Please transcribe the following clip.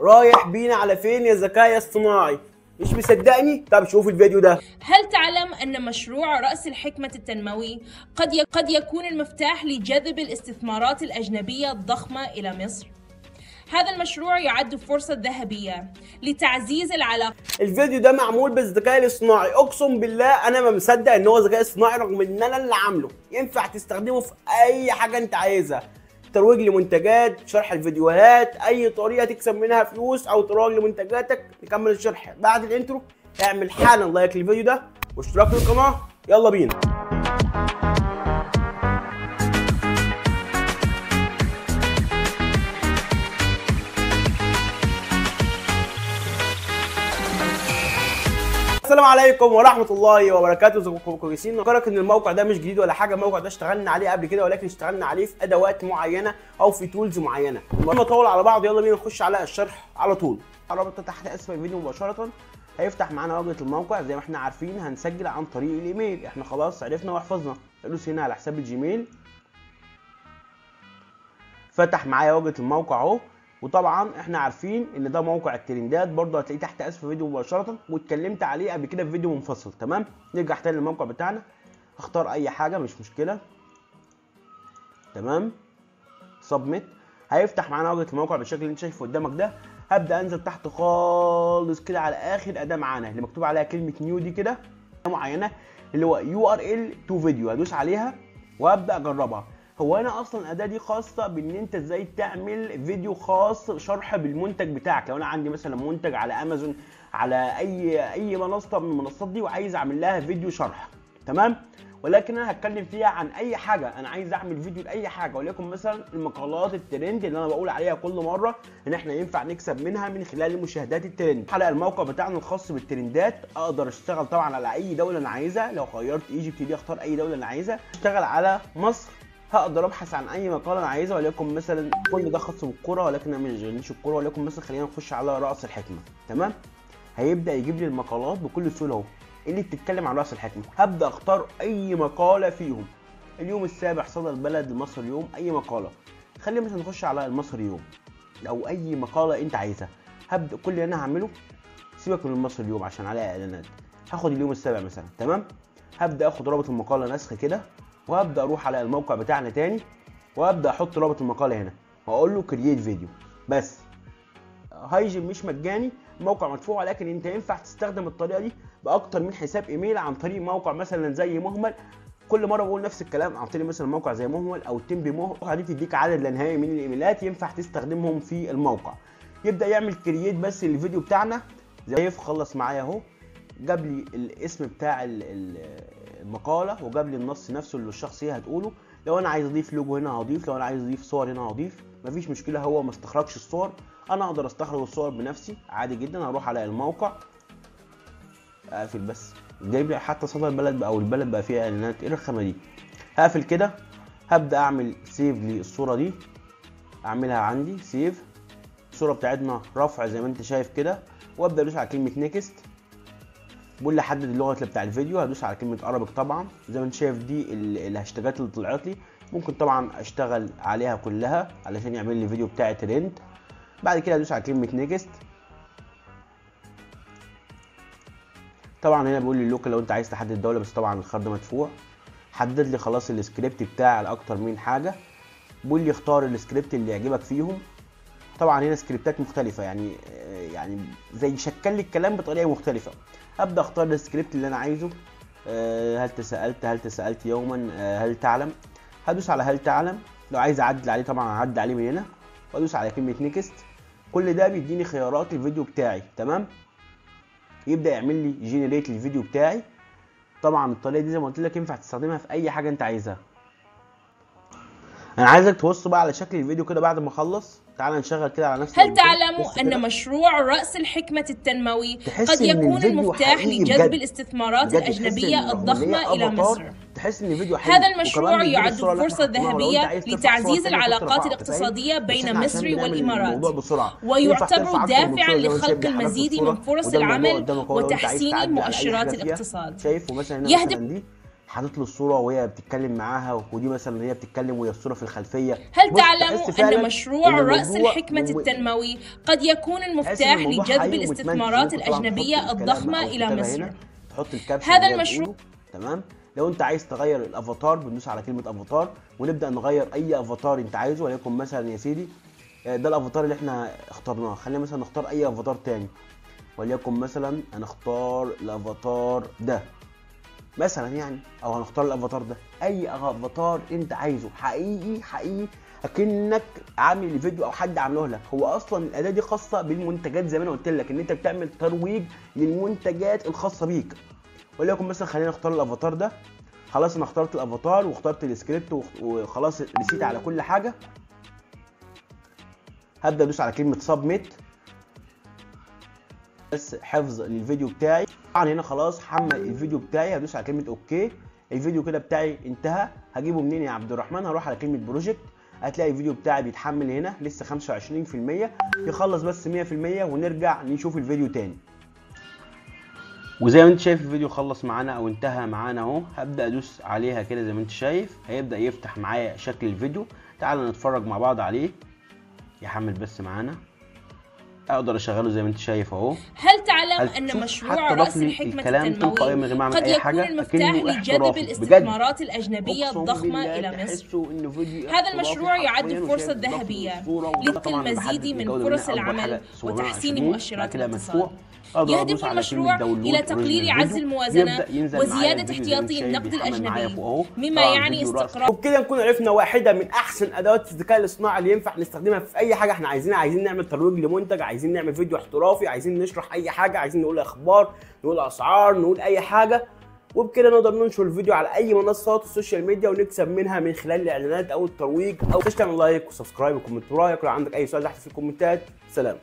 رايح بينا على فين يا ذكاء اصطناعي؟ مش مصدقني؟ طب شوف الفيديو ده. هل تعلم أن مشروع رأس الحكمة التنموي قد يكون المفتاح لجذب الاستثمارات الأجنبية الضخمة إلى مصر؟ هذا المشروع يعد فرصة ذهبية لتعزيز العلاقات. الفيديو ده معمول بالذكاء الاصطناعي، اقسم بالله انا ما مصدق ان هو ذكاء اصطناعي رغم ان انا اللي عامله. ينفع تستخدمه في اي حاجه انت عايزها، ترويج لمنتجات، شرح الفيديوهات، اي طريقه تكسب منها فلوس او تروج لمنتجاتك. نكمل الشرح بعد الانترو. اعمل حالا لايك للفيديو ده واشتراك في القناه، يلا بينا. السلام عليكم ورحمة الله وبركاته، ازيكم كويسين؟ نفكرك ان الموقع ده مش جديد ولا حاجة، الموقع ده اشتغلنا عليه قبل كده، ولكن اشتغلنا عليه في ادوات معينة او في تولز معينة. ما نطول على بعض، يلا بينا نخش على الشرح على طول. الرابط تحت اسفل الفيديو مباشرة. هيفتح معانا واجهة الموقع زي ما احنا عارفين، هنسجل عن طريق الايميل، احنا خلاص عرفنا وحفظنا. ندوس هنا على حساب الجيميل. فتح معايا واجهة الموقع اهو. وطبعا احنا عارفين ان ده موقع الترندات، برضه هتلاقيه تحت اسفل الفيديو مباشره، واتكلمت عليه قبل كده في فيديو منفصل. تمام، نرجع تاني للموقع بتاعنا. اختار اي حاجه مش مشكله. تمام، سبميت. هيفتح معانا واجهه الموقع بالشكل اللي انت شايفه قدامك ده. هبدا انزل تحت خالص كده على اخر اداه معانا اللي مكتوب عليها كلمه نيو دي كده معينه، اللي هو URL تو فيديو. هدوس عليها وابدا اجربها. هو انا اصلا الاداه دي خاصه بان انت ازاي تعمل فيديو خاص شرح بالمنتج بتاعك. لو انا عندي مثلا منتج على امازون، على اي منصه من المنصات دي، وعايز اعمل لها فيديو شرح، تمام. ولكن انا هتكلم فيها عن اي حاجه، انا عايز اعمل فيديو لاي حاجه، وليكن مثلا المقالات الترند اللي انا بقول عليها كل مره ان احنا ينفع نكسب منها من خلال مشاهدات الترند. حلقه الموقع بتاعنا الخاص بالترندات، اقدر اشتغل طبعا على اي دوله انا عايزها. لو خيرت ايجيبت دي اختار اي دوله انا عايزها. اشتغل على مصر، هقدر ابحث عن اي مقاله انا عايزها، وليكن مثلا كل ده خاص بالكوره، ولكن انا مش شغلنيش الكوره، وليكن مثلا خلينا نخش على راس الحكمه. تمام، هيبدا يجيب لي المقالات بكل سهوله اهو اللي بتتكلم عن راس الحكمه. هبدا اختار اي مقاله فيهم. اليوم السابع، صدى البلد، المصري اليوم، اي مقاله. خلينا مثلا نخش على المصري اليوم او اي مقاله انت عايزها. هبدا كل اللي انا هعمله، سيبك من المصري اليوم عشان عليها اعلانات، هاخد اليوم السابع مثلا. تمام، هبدا اخد رابط المقاله نسخ كده، وهبدا اروح على الموقع بتاعنا تاني، وابدا احط رابط المقاله هنا واقول له كرييت فيديو. بس هايجن مش مجاني، موقع مدفوع، ولكن انت ينفع تستخدم الطريقه دي باكتر من حساب ايميل عن طريق موقع مثلا زي مهمل. كل مره بقول نفس الكلام، عن طريق مثلا موقع زي مهمل او تيمبي مو. الموقع دي بتديك عدد لا نهائي من الايميلات ينفع تستخدمهم في الموقع. يبدا يعمل كرييت بس الفيديو بتاعنا. زي خلص معايا اهو، جاب لي الاسم بتاع المقاله، وجاب لي النص نفسه اللي الشخص هتقوله. لو انا عايز اضيف لوجو هنا هضيف، لو انا عايز اضيف صور هنا هضيف، مفيش مشكله. هو ما استخرجش الصور، انا اقدر استخرج الصور بنفسي عادي جدا. هروح على الموقع، اقفل بس، جايب لي حتى صدى البلد او البلد بقى فيها اعلانات. ايه الرخامه دي؟ هقفل كده. هبدا اعمل سيف للصوره دي، اعملها عندي سيف. الصوره بتاعتنا رفع زي ما انت شايف كده، وابدا ادوس على كلمه نيكست. بقول لي حدد اللغه اللي بتاع الفيديو، هدوس على كلمه عربي. طبعا زي ما انت شايف دي الهاشتاجات اللي طلعت لي، ممكن طبعا اشتغل عليها كلها علشان يعمل لي فيديو بتاعي ترند. بعد كده هدوس على كلمه نيكست. طبعا هنا بيقول لي اللوكال لو انت عايز تحدد الدوله، بس طبعا الخط ده مدفوع. حدد لي خلاص السكريبت بتاعي على اكتر من حاجه. بيقول لي اختار السكريبت اللي يعجبك فيهم. طبعا هنا سكريبتات مختلفه، يعني زي شكل لي الكلام بطريقه مختلفه. ابدا اختار السكريبت اللي انا عايزه. هل تساءلت يوما، هل تعلم. هدوس على هل تعلم. لو عايز اعدل عليه طبعا هعدل عليه من هنا، وادوس على كلمه نيكست. كل ده بيديني خيارات الفيديو بتاعي. تمام، يبدا يعمل لي جينيريت للفيديو بتاعي. طبعا الطريقه دي زي ما قلت لك ينفع تستخدمها في اي حاجه انت عايزها. انا عايزك تبص بقى على شكل الفيديو كده بعد ما اخلص. تعال نشغل كده على نفس هل تعلم أن مشروع رأس الحكمة التنموي قد يكون المفتاح لجذب الاستثمارات الأجنبية الضخمة إلى مصر؟ تحس ان الفيديو حقيقي. هذا المشروع يعد فرصة ذهبية لتعزيز العلاقات الاقتصادية بين مصر والإمارات، ويعتبر دافعا لخلق المزيد من فرص العمل وتحسين مؤشرات الاقتصاد. شايف مثلا يهدف حاطط له الصوره وهي بتتكلم معاها، ودي مثلا هي بتتكلم وهي الصوره في الخلفيه. هل تعلموا أن مشروع رأس الحكمة التنموي قد يكون المفتاح لجذب الاستثمارات الأجنبية الضخمة إلى مصر؟ تحط الكابشن هذا المشروع تمام. لو انت عايز تغير الافاتار بندوس على كلمه افاتار ونبدا نغير اي افاتار انت عايزه، وليكن مثلا يا سيدي ده الافاتار اللي احنا اخترناه. خلينا مثلا نختار اي افاتار تاني، وليكن مثلا هنختار الافاتار ده مثلا يعني، او هنختار الافاتار ده، اي افاتار انت عايزه حقيقي اكنك عامل فيديو او حد عامله لك. هو اصلا الاداه دي خاصه بالمنتجات زي ما انا قلت لك، ان انت بتعمل ترويج للمنتجات الخاصه بيك. وليكن مثلا خلينا نختار الافاتار ده. خلاص انا اخترت الافاتار واخترت السكريبت وخلاص رسيت على كل حاجه. هبدا ادوس على كلمه سبميت بس حفظ للفيديو بتاعي. طبعا هنا خلاص حمل الفيديو بتاعي، هدوس على كلمه اوكي. الفيديو كده بتاعي انتهى. هجيبه منين يا عبد الرحمن؟ هروح على كلمه بروجكت، هتلاقي الفيديو بتاعي بيتحمل هنا لسه 25%. يخلص بس 100% ونرجع نشوف الفيديو تاني. وزي ما انت شايف الفيديو خلص معانا او انتهى معانا اهو. هبدا ادوس عليها كده زي ما انت شايف، هيبدا يفتح معايا شكل الفيديو. تعالوا نتفرج مع بعض عليه. يحمل بس معانا، اقدر اشغله زي ما انت شايف اهو. هل تعلم ان مشروع رأس الحكمة التنموي قد يكون المفتاح لجذب الاستثمارات الأجنبية الضخمة إلى مصر؟ هذا المشروع يعد فرصة ذهبية لتحقيق المزيد من فرص العمل وتحسين مؤشرات الاقتصاد. يهدف المشروع إلى تقليل عجز الموازنة وزيادة احتياطي النقد الأجنبي، مما يعني استقرار. وبكده نكون عرفنا واحدة من أحسن أدوات الذكاء الاصطناعي اللي ينفع نستخدمها في أي حاجة احنا عايزينها. عايزين نعمل ترويج لمنتج، عايزين نعمل فيديو احترافي، عايزين نشرح أي حاجة، عايزين نقول أخبار، نقول أسعار، نقول أي حاجة. وبكده نقدر ننشر الفيديو على أي منصات السوشيال ميديا ونكسب منها من خلال الإعلانات أو الترويج. أو تعمل لايك وسبسكرايب وكومنت رايك. ولو عندك أي سؤال تحت في الكومنتات. سلام.